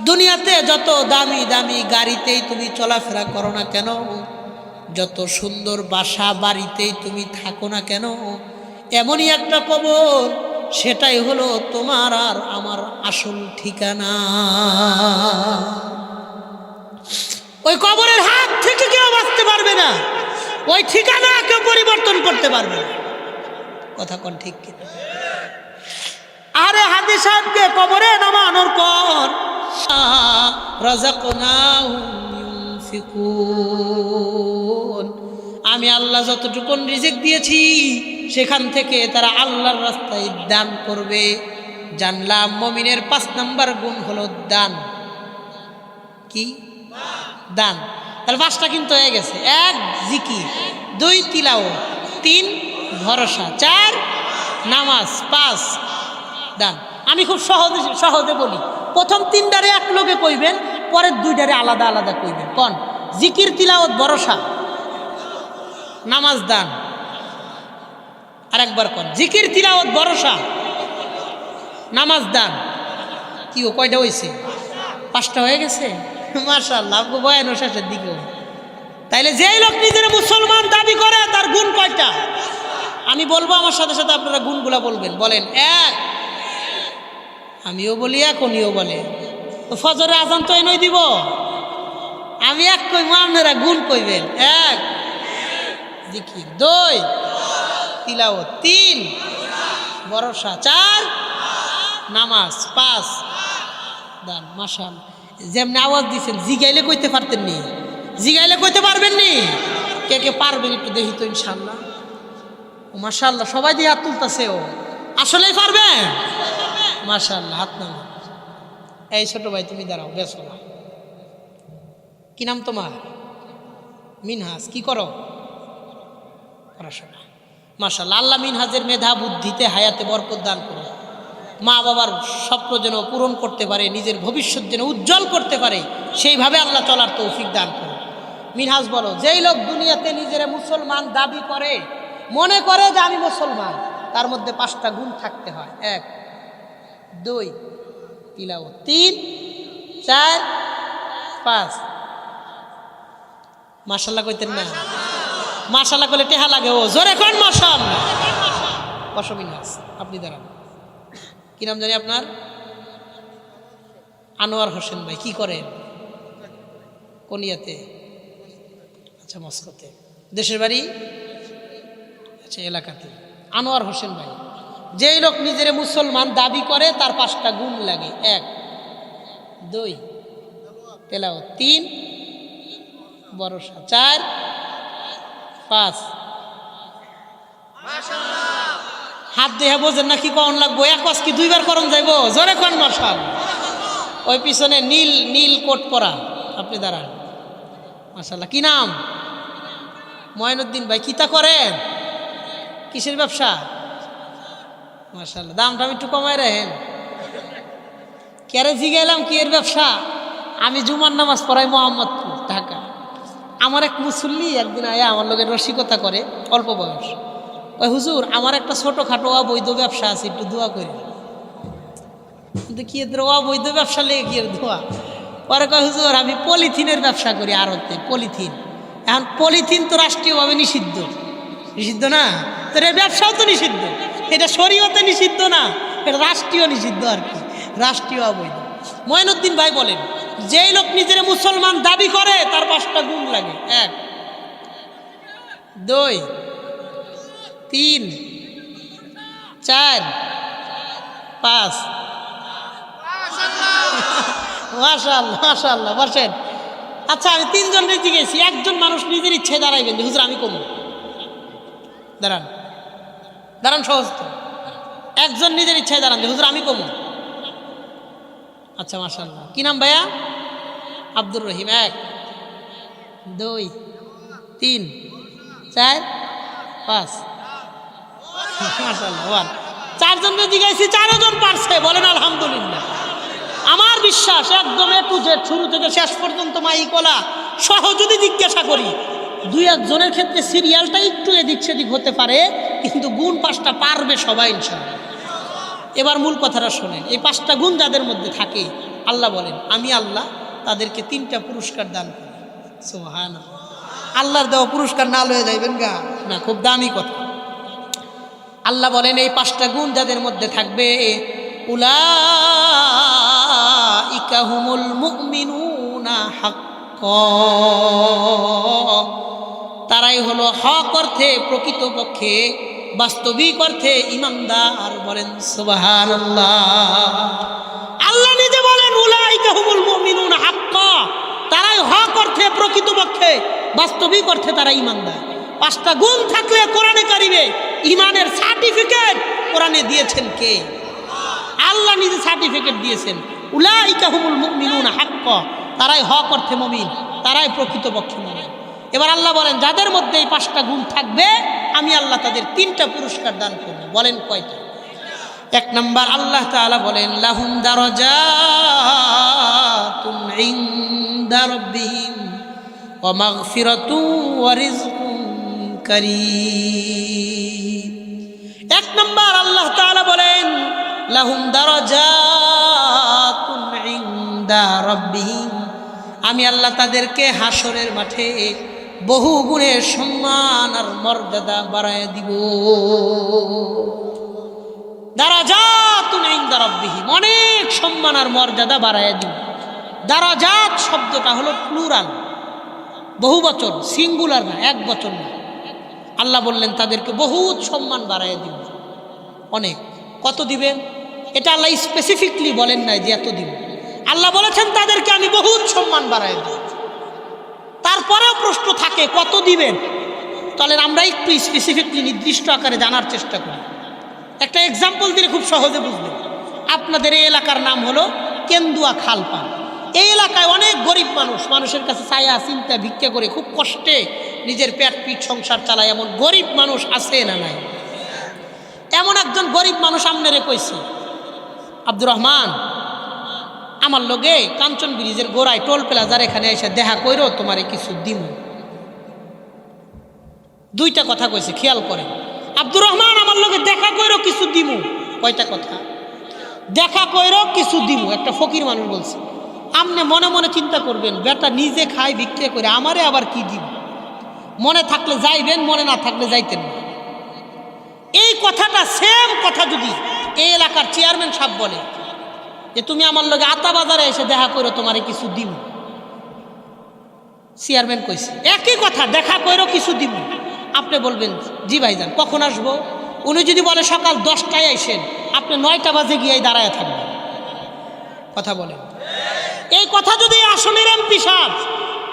দুনিয়াতে যত দামি দামি গাড়িতেই তুমি চলাফেরা করো না কেন, যত সুন্দর বাসা বাড়িতেই তুমি থাকো না কেন, এমনই একটা কবর, সেটাই হলো তোমার আর আমার আসল ঠিকানা। ওই কবরের হাত থেকে কেউ বাঁচতে পারবে না, ওই ঠিকানা কেউ পরিবর্তন করতে পারবে না। কথা কোন ঠিক কিনা? আরে হাজী সাহেবকে কবরে নামানোর পর আমি আল্লাহ যতটুকু রিজিক দিয়েছি সেখান থেকে তারা আল্লাহর রাস্তায় দান করবে। জানলাম মুমিনের 5 নাম্বার গুণ হলো দান। কি দান? তাহলে 5টা কিন্তু হয়ে গেছে। 1 জিকির, 2 তিলাওয়াত, 3 ভরসা, 4 নামাজ, 5 দান। আমি খুব সহজে বলি, প্রথম 3টারে এক লোকে কইবেন, পরের 2টারে আলাদা আলাদা কইবেন। কোন? জিকির, তিলাওয়াত, ভরসা, নামাজ, দান। আরেকবার কোন? জিকির, তিলাওয়াত, ভরসা, নামাজ, দান। কি ও কয়টা হয়েছে? 5টা হয়ে গেছে। মাশাআল্লাহ, আপনি বয়ান শেষের দিকে। তাইলে যেই লোক নিজের মুসলমান দাবি করে তার গুণ কয়টা? আমি বলবো, আমার সাথে সাথে আপনারা গুণগুলা বলবেন। বলেন। 1, আমিও বলি 1, উনিও বলে। তো ফজরের আজান তো এনই দিব, আমি 1 কইব, আপনারা গুণ কইবেন। 1 জিকির, 2 তিলাওয়াত, 3 ভরসা, 4 নামাজ, 5 দান। মাশাআল্লাহ, যেমনি আওয়াজ দিচ্ছেন জিগাইলে কইতে পারতেন নি? জিগাইলে কইতে পারবেন নি? কে কে পারবেন একটু দেখি তো ইনশাআল্লাহ। ও মাশাআল্লাহ, সবাই দিয়ে হাত তুলতেছে। ও আসলেই পারবেন? মাশাআল্লাহ, হাত নামা। এই ছোট ভাই তুমি দাঁড়াও, বেসো না। কি নাম তোমার? মিনহাজ। কি করো? পড়াশোনা। মাশাআল্লাহ, আল্লাহ মিনহাজের মেধা বুদ্ধিতে হায়াতে বরকত দান করো। মা বাবার স্বপ্ন যেন পূরণ করতে পারে, নিজের ভবিষ্যৎ যেন উজ্জ্বল করতে পারে, সেইভাবে আল্লাহ চলার তৌফিক দান করো। মিনহাজ বলো, যেই লোক দুনিয়াতে নিজের মুসলমান দাবি করে, মনে করে যে আমি মুসলমান, তার মধ্যে 5টা গুণ থাকতে হয়। 1 2 তিলাওয়াত, 3 4 5। মাশাআল্লাহ কইতেন না? মাশাআল্লাহ কইলে টেহা লাগে। ও জোরে কোন মাশাআল্লাহ। বসো মিনহাজ, আপনি দাঁড়ান। কি নাম জানি আপনার? আনোয়ার হোসেন ভাই। কি করেন? কোনিয়াতে? আচ্ছা, মস্কোতে। দেশের বাড়ি? আচ্ছা, এলাকাতে। আনোয়ার হোসেন ভাই, যেই লোক নিজের মুসলমান দাবি করে তার 5টা গুণ লাগে। 1 2 তেলাওয়াত, 3 ভরসা, 4 5 হাত দিয়ে বোঝেন না কি কন লাগবো, এক কি 2 বার করন যাইব, জোরে কোন মাশাআল্লাহ। ওই পিছনে নীল নীল কোট পরা, আপনি দাঁড়ান। মাশাআল্লাহ, কি নাম? মঈনুদ্দিন ভাই। কিতা করেন? কিসের ব্যবসা? মাশাআল্লাহ, দামটা একটু কমায় রাখেন। কেরে জিগাইলাম কি এর ব্যবসা? আমি জুমার নামাজ পড়াই মোহাম্মদপুর, ঢাকা। আমার এক মুসল্লি একদিন আয়া আমার লোকের রসিকতা করে, অল্প বয়স। ওই হুজুর, আমার একটা ছোটোখাটো অবৈধ ব্যবসা আছে, একটু দোয়া করি। কিন্তু কি এর অবৈধ ব্যবসা লেগে কি এর দোয়া? পরে কয় হুজুর, আমি পলিথিনের ব্যবসা করি আড়তে, পলিথিন। এখন পলিথিন তো রাষ্ট্রীয়ভাবে নিষিদ্ধ, নিষিদ্ধ না? তো এর ব্যবসাও তো নিষিদ্ধ। এটা শরীয়তে নিষিদ্ধ না, এটা রাষ্ট্রীয় নিষিদ্ধ আর কি, রাষ্ট্রীয় অবৈধ। মঈনুদ্দিন ভাই বলেন, যেই লোক নিজের মুসলমান দাবি করে তার 5টা গুণ লাগে। 1 2 3 4 5। মাশাআল্লাহ মাশাআল্লাহ, বসেন। আচ্ছা, আমি 3 জনের জিজ্ঞেসি, একজন মানুষ নিজের ইচ্ছায় দাঁড়াইবেন যে হুজুর আমি কমু, দাঁড়ান দাঁড়ান, সহজ তো। একজন নিজের ইচ্ছায় দাঁড়ান যে হুজুর আমি কমু। আচ্ছা মাশাআল্লাহ, কি নাম ভাইয়া? আব্দুর রহিম। 1 2 3 4 5। মাশাআল্লাহ, 4 জনের জিজ্ঞাসি, 4 জন পারছে, বলেন আলহামদুলিল্লাহ। আমার বিশ্বাস একদম A to Z, শুরু থেকে শেষ পর্যন্ত মাইকলা সহ যদি জিজ্ঞাসা করি, 2-1 জনের ক্ষেত্রে সিরিয়ালটা একটু এদিক সেদিক হতে পারে, কিন্তু গুণ 5টা পারবে সবাই ইনশাআল্লাহ। এবার মূল কথাটা শোনেন। এই 5টা গুণ যাদের মধ্যে থাকে, আল্লাহ বলেন আমি আল্লাহ তাদেরকে 3টা পুরস্কার দান করি। সুবহানাল্লাহ। আল্লাহর দেওয়া পুরস্কার না লয়ে যাইবেন গা না, খুব দামি কথা। আল্লাহ বলেন এই 5টা গুণ যাদের মধ্যে থাকবে, উলাইকা হুমুল মুমিনুনা হাক্কান, তারাই হলো হক অর্থে, প্রকৃতপক্ষে, বাস্তবিক অর্থে ইমানদার। বলেন সুবহানাল্লাহ। আল্লাহ নিজে বলেন উলাইকা হুমুল মুমিনুনা হাক্কান, তারাই হক অর্থে, প্রকৃতপক্ষে, বাস্তবিক অর্থে তারা ইমানদার। 5টা গুণ থাকলে কোরআনে কারিমে ইমানের সার্টিফিকেট কোরআনে দিয়েছেন কে? আল্লাহ নিজে সার্টিফিকেট দিয়েছেন, উলাইকা হুমুল মুমিনুনা হাক্কান, তারাই হক অর্থে মুমিন, তারাই প্রকৃতপক্ষে মুমিন। এবার আল্লাহ বলেন যাদের মধ্যে এই 5টা গুণ থাকবে, আমি আল্লাহ তাদের 3টা পুরস্কার দান করব। বলেন কয়টা? 1 নাম্বার, আল্লাহ তাআলা বলেন লাহুম দারাজাতুন ইনদা রাব্বিহিম ওয়া মাগফিরাতুন ওয়া রিজকুন কারীম। 1 নাম্বার, আল্লাহ তাআলা বলেন লাহুম দারাজাতুন ইনদা রাব্বিহিম, আমি আল্লাহ তাদেরকে হাসরের মাঠে বহু গুণে সম্মান আর মর্যাদা বাড়ায় দিব। দারাজাতুন ইনদা রাব্বিহিম, অনেক সম্মান আর মর্যাদা বাড়ায় দিব। দারাজাত শব্দটা হলো প্লুরাল, বহু বচন, সিঙ্গুলার না, 1 বচন না। আল্লাহ বললেন তাদেরকে বহুত সম্মান বাড়ায় দিব। অনেক, কত দিবেন এটা আল্লাহ স্পেসিফিকলি বলেন নাই যে এত দিব। আল্লাহ বলেছেন তাদেরকে আমি বহুত সম্মান বাড়ায় দিব। তারপরেও প্রশ্ন থাকে কত দিবেন? তাহলে আমরা একটু স্পেসিফিকলি নির্দিষ্ট আকারে জানার চেষ্টা করি। একটা এক্সাম্পল দিলে খুব সহজে বুঝবেন। আপনাদের এই এলাকার নাম হলো কেন্দুয়া খালপান। এই এলাকায় অনেক গরিব মানুষ, মানুষের কাছে ছায়া চিন্তা ভিক্ষা করে খুব কষ্টে নিজের পেট পিঠ সংসার চালায়, এমন গরিব মানুষ আছে না নাই? এমন একজন গরিব মানুষ আপনারে কইছে, আব্দুর রহমান আমার লগে কাঞ্চন ব্রিজের গোড়ায় টোল প্লাজার এখানে এসে দেখা কইরো, তোমারে কিছু দিম। 2টা কথা কইছে, খেয়াল করেন। আব্দুর রহমান আমার লগে দেখা কইরো, কিছু দিমু। কয়টা কথা? দেখা কইরো, কিছু দিমু। একটা ফকির মানুষ বলছে। আপনি মনে মনে চিন্তা করবেন, বেটা নিজে খায় ভিক্ষা করে, আমারে আবার কি দিব? মনে থাকলে যাইবেন, মনে না থাকলে যাইতেন না। এই কথাটা সেম কথা যদি এই এলাকার চেয়ারম্যান সাহেব বলে যে তুমি আমার লগে আতা বাজারে এসে দেখা করো, তোমারে কিছু দিব। চেয়ারম্যান কইছে একই কথা, দেখা করো, কিছু দিব। আপনি বলবেন জি ভাইজান কখন আসবো? উনি যদি বলে সকাল 10টায় আইসেন, আপনি 9টা বাজে গিয়ে দাঁড়ায় থাকবেন। কথা বলেন। এই কথা যদি আসনের এমপি সাহেব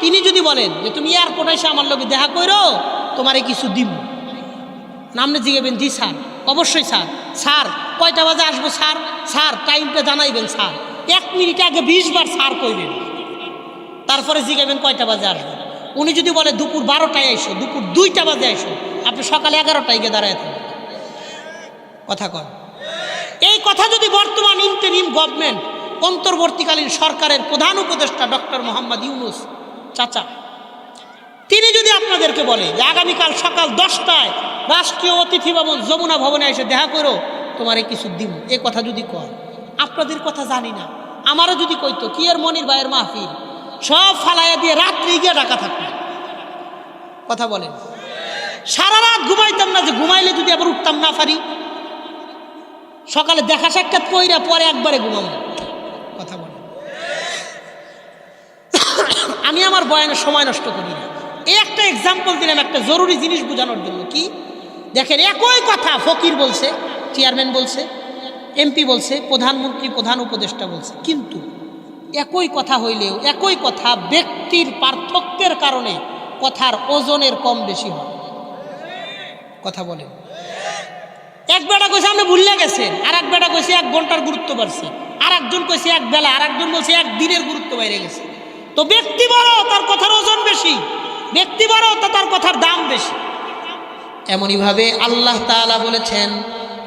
তিনি যদি বলেন যে তুমি এয়ারপোর্টে এসে আমার লগে দেখা করো, তোমারে কিছু দিব। নামনে জিগাবেন জি স্যার, অবশ্যই স্যার। স্যার কয়টা বাজে আসবো স্যার? স্যার টাইমটা জানাইবেন স্যার। 1 মিনিট আগে 20 বার স্যার কইবেন, তারপরে জিগাবেন কয়টা বাজে আসবো। উনি যদি বলে দুপুর 12টায় আইসো, দুপুর 2টা বাজে আইসো, আপনি সকালে 11টায় গিয়ে দাঁড়ায় থাকবেন। কথা কন। এই কথা যদি বর্তমান ইন্টারিম গভর্নমেন্ট, অন্তর্বর্তীকালীন সরকারের প্রধান উপদেষ্টা ডক্টর মোহাম্মদ ইউনূস চাচা, তিনি যদি আপনাদেরকে বলে যে আগামীকাল সকাল 10টায় রাষ্ট্রীয় অতিথি ভবন যমুনা ভবনে এসে দেখা করো, তোমার কিছু দিব, এই কথা যদি কয়, আপনাদের কথা জানি না, আমারও যদি কইতো কি এর মনির ভাইয়ের মাহফিল সব ফালাইয়া দিয়ে রাত্রে গিয়ে ঢাকা থাকতো। কথা বলেন। সারা রাত ঘুমাইতাম না, যে ঘুমাইলে যদি আবার উঠতাম না পারি, সকালে দেখা সাক্ষাৎ কইরা পরে একবারে ঘুমাবো। কথা বলেন। আমি আমার বয়ানের সময় নষ্ট করি না। এই একটা এক্সাম্পল দিলাম একটা জরুরি জিনিস বোঝানোর জন্য। কি দেখেন, একই কথা ফকির বলছে, চেয়ারম্যান বলছে, এমপি বলছে, প্রধানমন্ত্রী প্রধান উপদেষ্টা বলছে, কিন্তু একই কথা হইলেও একই কথা ব্যক্তির পার্থক্যের কারণে কথার ওজনের কম বেশি হয়। কথা বলেন। এক বেটা কইছে আপনি ভুলে গেছেন, আর এক বেটা কইছে 1 ঘন্টার গুরুত্ব বাড়ছে, আর একজন কইছে 1 বেলা, আর একজন বলছে 1 দিনের গুরুত্ব বাইরে গেছে। তো ব্যক্তি বড় তার কথার ওজন বেশি, ব্যক্তি বড় তার কথার দাম বেশি। এমনই ভাবে আল্লাহ তাআলা বলেছেন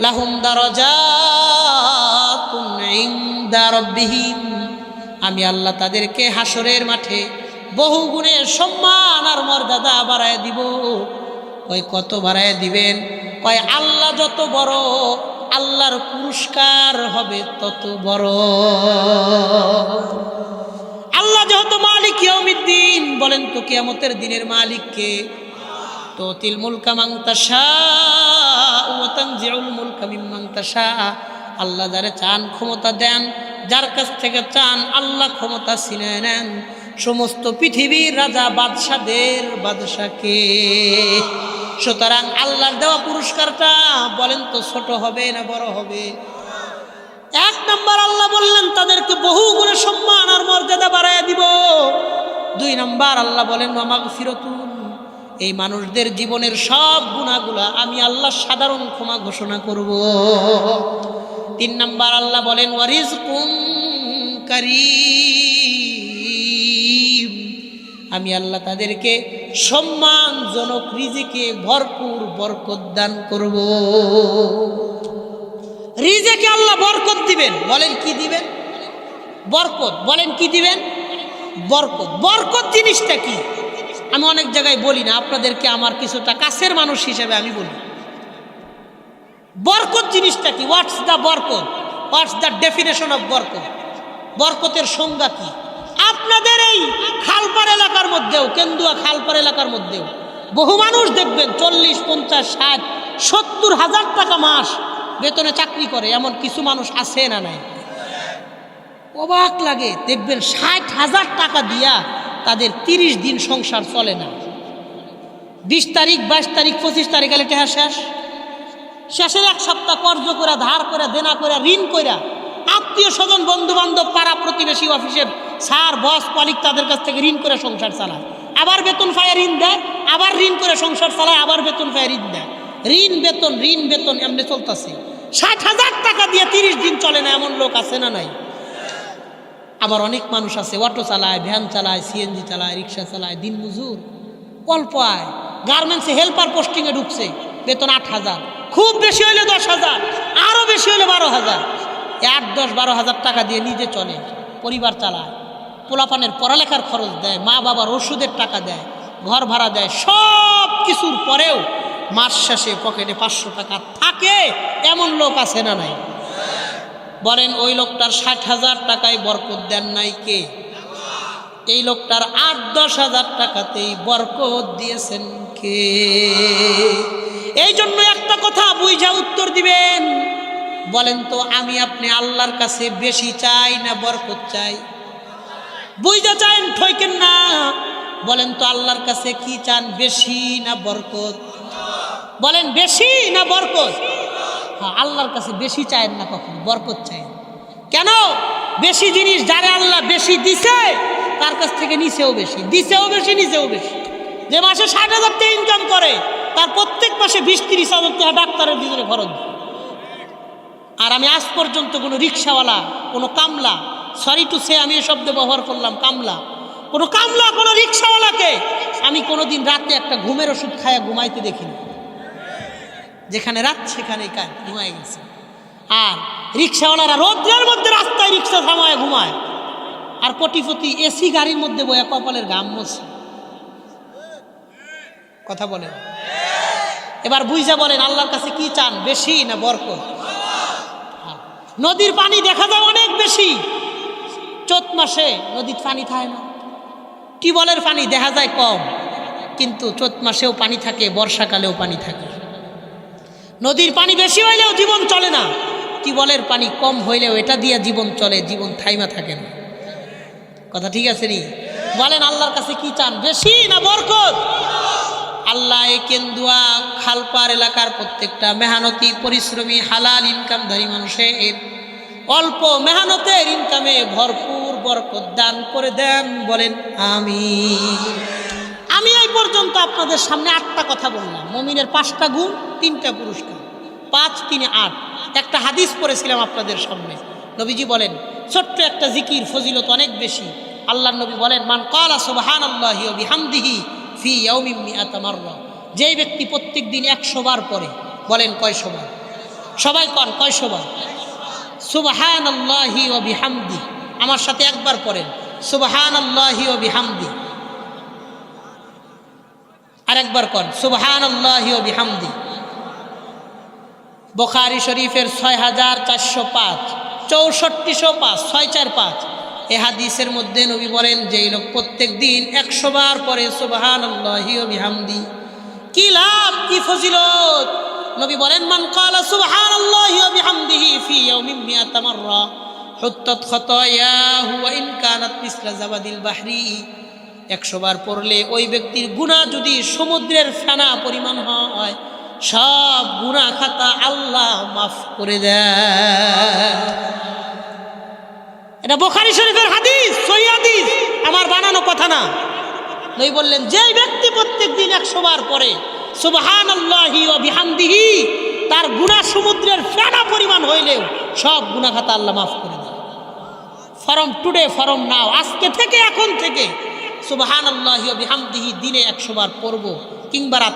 লাহুম দারাজাতুন ইনদা রাব্বিহিম, আমি আল্লাহ তাদেরকে হাসরের মাঠে বহু গুণে সম্মান আর মর্যাদা বাড়ায় দিব। ওই কত বাড়ায় দিবেন? কয় আল্লাহ যত বড়, আল্লাহর পুরস্কার হবে তত বড়। আল্লাহ যেহেতু মালিক ইয়াউমিদ্দিন, বলেন তো কিয়ামতের দিনের মালিক কে? তুতিল মুলকা মান তাশা ওয়া তানজিউল মুলকা মিম্মান তাশা। আল্লাহ যারে চান ক্ষমতা দেন, যার কাছ থেকে চান আল্লাহ ক্ষমতা ছিনিয়ে নেন। সমস্ত পৃথিবীর রাজা বাদশাদের বাদশাকে। সুতরাং আল্লাহর দেওয়া পুরস্কারটা বলেন তো ছোট হবে না বড় হবে? 1 নম্বর আল্লাহ বললেন তাদেরকে বহু গুণে সম্মান আর মর্যাদা বাড়াইয়া দিব। 2 নম্বর আল্লাহ বলেন ওয়া মাগফিরাতুন, এই মানুষদের জীবনের সব গুনাহগুলা আমি আল্লাহ সাধারণ ক্ষমা ঘোষণা করব। 3 নম্বর আল্লাহ বলেন ওয়া রিজকুন কারীম, আমি আল্লাহ তাদেরকে সম্মানজনক রিজিকে ভরপুর বরকত দান করব। রিজিকে আল্লাহ বরকত দিবেন। বলেন কি দিবেন? বরকত। বলেন কি দিবেন? বরকত। বরকত জিনিসটা কি? আমি অনেক জায়গায় বলি না, আপনাদেরকে আমার কিছুটা কাছের মানুষ হিসেবে আমি বলি। বরকত জিনিসটা কি? What's the barakat? What's the definition of barakat? বরকতের সংজ্ঞা কি? আপনাদের এই খালপাড় এলাকার মধ্যেও, কেন্দুয়া খালপাড় এলাকার মধ্যেও বহু মানুষ দেখবেন 40, 50, 60, 70 হাজার টাকা মাস বেতনে চাকরি করে। এমন কিছু মানুষ আছে না নাই? অবাক লাগে, দেখবেন 60,000 টাকা দিয়া তাদের 30 দিন সংসার চলে না। 20 তারিখ, 22 তারিখ, 25 তারিখ গেলে টাকা শেষ। শেষের 1 সপ্তাহ কর্জ করে, ধার করে, দেনা করে, ঋণ করে, আত্মীয় স্বজন, বন্ধু বান্ধব, পাড়া প্রতিবেশী, অফিসের স্যার, বস, মালিক তাদের কাছ থেকে ঋণ করে সংসার চালায়। আবার বেতন পায়, ঋণ দেয়, আবার ঋণ করে সংসার চালায়, আবার বেতন পায়, ঋণ দেয়। ঋণ বেতন, ঋণ বেতন এমনি চলতেছে। 60,000 টাকা দিয়ে 30 দিন চলে না, এমন লোক আছে না নাই? আবার অনেক মানুষ আছে অটো চালায়, ভ্যান চালায়, সিএনজি চালায়, রিক্সা চালায়, দিন মজুর, অল্প আয়, গার্মেন্টসে হেল্পার পোস্টিংয়ে ঢুকছে, বেতন 8,000, খুব বেশি হলে 10,000, আরও বেশি হলে 12,000। 8, 10, 12,000 টাকা দিয়ে নিজে চলে, পরিবার চালায়, পোলাপানের পড়ালেখার খরচ দেয়, মা বাবার ওষুধের টাকা দেয়, ঘর ভাড়া দেয়। সব কিছুর পরেও মাস শেষে পকেটে 500 টাকা থাকে, এমন লোক আছে না নাই? বলেন ওই লোকটার 60,000 টাকায় বরকত দেন নাই কে? এই লোকটার 8-10 হাজার টাকাতেই বরকত দিয়েছেন কে? এই জন্য একটা কথা বুঝা উত্তর দিবেন। বলেন তো আমি আপনি আল্লাহর কাছে বেশি চাই না বরকত চাই? বুঝা চাইন, ঠইকেন না। বলেন তো আল্লাহর কাছে কি চান, বেশি না বরকত? বলেন বেশি না বরকত? হ্যাঁ, আল্লাহর কাছে বেশি চাইন না, কখন বরকত চাইন। কেন? বেশি জিনিস যারা আল্লাহ বেশি দিছে তার কাছ থেকে নিচেও বেশি, দিছেও বেশি, নিচেও বেশি। যে মাসে 60,000 টাকা ইনকাম করে তার প্রত্যেক মাসে 20-30,000 টাকা ডাক্তারের ভিতরে খরচ। আর আমি আজ পর্যন্ত কোনো রিক্সাওয়ালা, কোনো কামলা, সরি টু সে আমি এই শব্দ ব্যবহার করলাম, কামলা, কোনো রিক্সাওয়ালাকে আমি কোনোদিন রাতে একটা ঘুমের ওষুধ খায়া ঘুমাইতে দেখিনি। যেখানে রাত সেখানেই কাজ, ঘুমায় গেছে। আর রিক্সাওয়ালারা রৌদ্রের মধ্যে রাস্তায় রিক্সা থামায় ঘুমায়, আর কোটিপতি এসি গাড়ির মধ্যে বয়া কপালের ঘাম মোছে। কথা বলেন, এবার বুঝা বলেন আল্লাহর কাছে কি চান, বেশি না বরকত? নদীর পানি দেখা যায় অনেক বেশি, চৈত মাসে নদীর পানি থাকে না। টিউবওয়েলের পানি দেখা যায় কম, কিন্তু চৈত মাসেও পানি থাকে, বর্ষাকালেও পানি থাকে। নদীর পানি বেশি হইলেও জীবন চলে না, টিউবওয়েলের পানি কম হইলেও এটা দিয়ে জীবন চলে, জীবন থাইমা থাকে না। কথা ঠিক আছে নি? বলেন আল্লাহর কাছে কি চান, বেশি না বরকত? আল্লাহ এই কেন্দুয়া খালপার এলাকার প্রত্যেকটা মেহনতি পরিশ্রমী হালাল ইনকামধারী মানুষের অল্প মেহনতের ইনকামে ভরপুর বরকত দান করে দেন, বলেন আমিন। আমি এই পর্যন্ত আপনাদের সামনে 8টা কথা বললাম। মুমিনের 5টা গুণ, 3টা পুরস্কার, 5, 3, 8। একটা হাদিস পড়েছিলাম আপনাদের সামনে। নবীজি বলেন ছোট্ট একটা জিকির, ফজিলত অনেক বেশি। আল্লাহর নবী বলেন মান ক্বালা সুবহানাল্লাহি ওয়া বিহামদিহি ফি ইয়াউমিন মিআতা মাররা, যেই ব্যক্তি প্রত্যেক দিন 100 বার পড়ে, বলেন কয়শো বার? সবাই কোন কয়শো বার? সুবহানাল্লাহি ওয়া বিহামদি, আমার সাথে একবার পড়েন সুবহানাল্লাহি ওয়া বিহামদি, আরেকবার কোন সুবহানাল্লাহি ওয়া বিহামদি। বুখারী শরীফের 6405, 6405, 645 এই হাদিসের মধ্যে নবী বলেন যেই লোক প্রত্যেক দিন 100 বার পড়ে সুবহানাল্লাহি ওয়া বিহামদি, কি লাভ, কি ফজিলত। নবী বলেন মান ক্বালা সুবহানাল্লাহি ওয়া বিহামদিহি ফি ইয়াউমিন মিআতা মাররা হুত্তাত খাতায়াহু ওয়া ইন কানাত মিসলা জাবাদিল বাহরি। 100 বার পড়লে ওই ব্যক্তির গুনাহ যদি সমুদ্রের ফেনা পরিমাণ হয়, সব গুনাহ খাতা আল্লাহ মাফ করে দেয়। এটা বুখারী শরীফের হাদিস, সহিহ হাদিস, আমার বানানো কথা না। নবী বললেন যেই ব্যক্তি প্রত্যেক দিন 100 বার পড়ে সুবহানাল্লাহি ওয়া বিহামদিহি, তার গুনাহ সমুদ্রের ফেনা পরিমাণ হইলেও সব গুনাহ খাতা আল্লাহ মাফ করে দেয়। ফরম টুডে, ফরম নাও, আজকে থেকে, এখন থেকে সুবহানাল্লাহি ওয়া বিহামদিহি দিনে 100 বার পড়ব, কিংবা